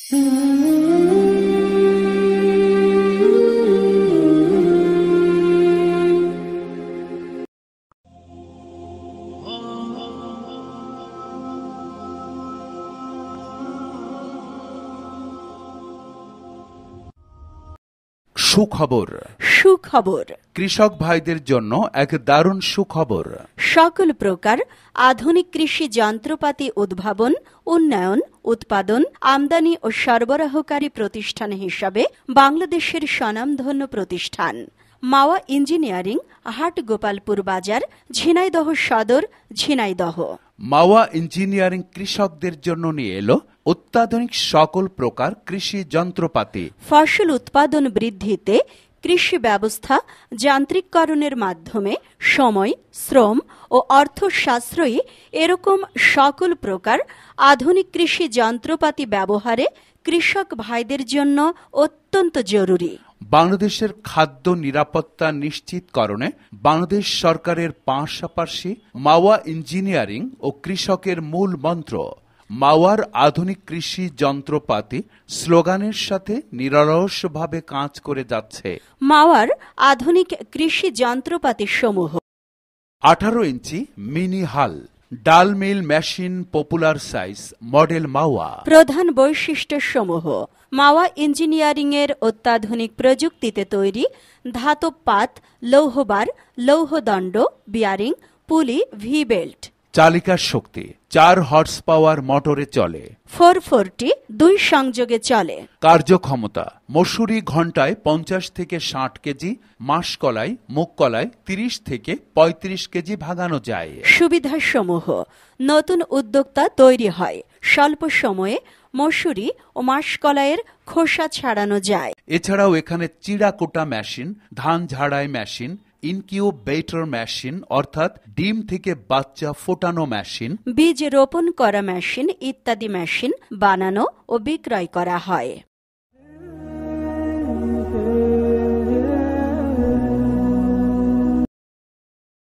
সুখবর। সুখবর কৃষক ভাইদের জন্য এক দারুণ সুখবর। সকল প্রকার আধুনিক কৃষি যন্ত্রপাতি উদ্ভাবন, উন্নয়ন, উৎপাদন, আমদানি ও সরবরাহকারী প্রতিষ্ঠান হিসাবে বাংলাদেশের স্বনামধন্য প্রতিষ্ঠান মাওয়া ইঞ্জিনিয়ারিং, হাটগোপালপুর বাজার, ঝিনাইদহ সদর, ঝিনাইদহ। মাওয়া ইঞ্জিনিয়ারিং কৃষকদের জন্য নিয়ে এলো অত্যাধুনিক সকল প্রকার কৃষি যন্ত্রপাতি। ফসল উৎপাদন বৃদ্ধিতে কৃষি ব্যবস্থা যান্ত্রিককরণের মাধ্যমে সময়, শ্রম ও অর্থ সাশ্রয়ী এরকম সকল প্রকার আধুনিক কৃষি যন্ত্রপাতি ব্যবহারে কৃষক ভাইদের জন্য অত্যন্ত জরুরি। বাংলাদেশের খাদ্য নিরাপত্তা নিশ্চিতকরণে বাংলাদেশ সরকারের পাশাপাশি মাওয়া ইঞ্জিনিয়ারিং ও কৃষকের মূল মন্ত্র মাওয়ার আধুনিক কৃষি যন্ত্রপাতি স্লোগানের সাথে নিরলসভাবে কাজ করে যাচ্ছে। মাওয়ার আধুনিক কৃষি যন্ত্রপাতি সমূহ: 18 ইঞ্চি মিনি হাল, ডাল mill machine, popular size model মাওয়া। প্রধান বৈশিষ্ট্য সমূহ: মাওয়া ইঞ্জিনিয়ারিং এর অত্যাধুনিক প্রযুক্তিতে তৈরি ধাতব পাত, লৌহবার, লৌহদণ্ড, বিয়ারিং, পুলি, ভি বেল্ট। চালিকার শক্তি 4 হর্স পাওয়ার মোটরে চলে। 440 2 সংযোগে চলে। কার্যক্ষমতা: মসুরি ঘন্টায় 50 থেকে 60 কেজি, মাসকলাই, মুগকলাই 30 থেকে 35 কেজি ভাগানো যায়। সুবিধাসমূহ: নতুন উদ্যোক্তা তৈরি হয়, স্বল্প সময়ে মসুরি ও মাসকলাইয়ের খোসা ছাড়ানো যায়। এছাড়াও এখানে চিড়া কোটা মেশিন, ধান ঝাড়াই মেশিন, ইনকিউবেটর মেশিন অর্থাৎ ডিম থেকে বাচ্চা ফোটানো মেশিন, বীজ রোপণ করা মেশিন ইত্যাদি মেশিন বানানো ও বিক্রয় করা হয়।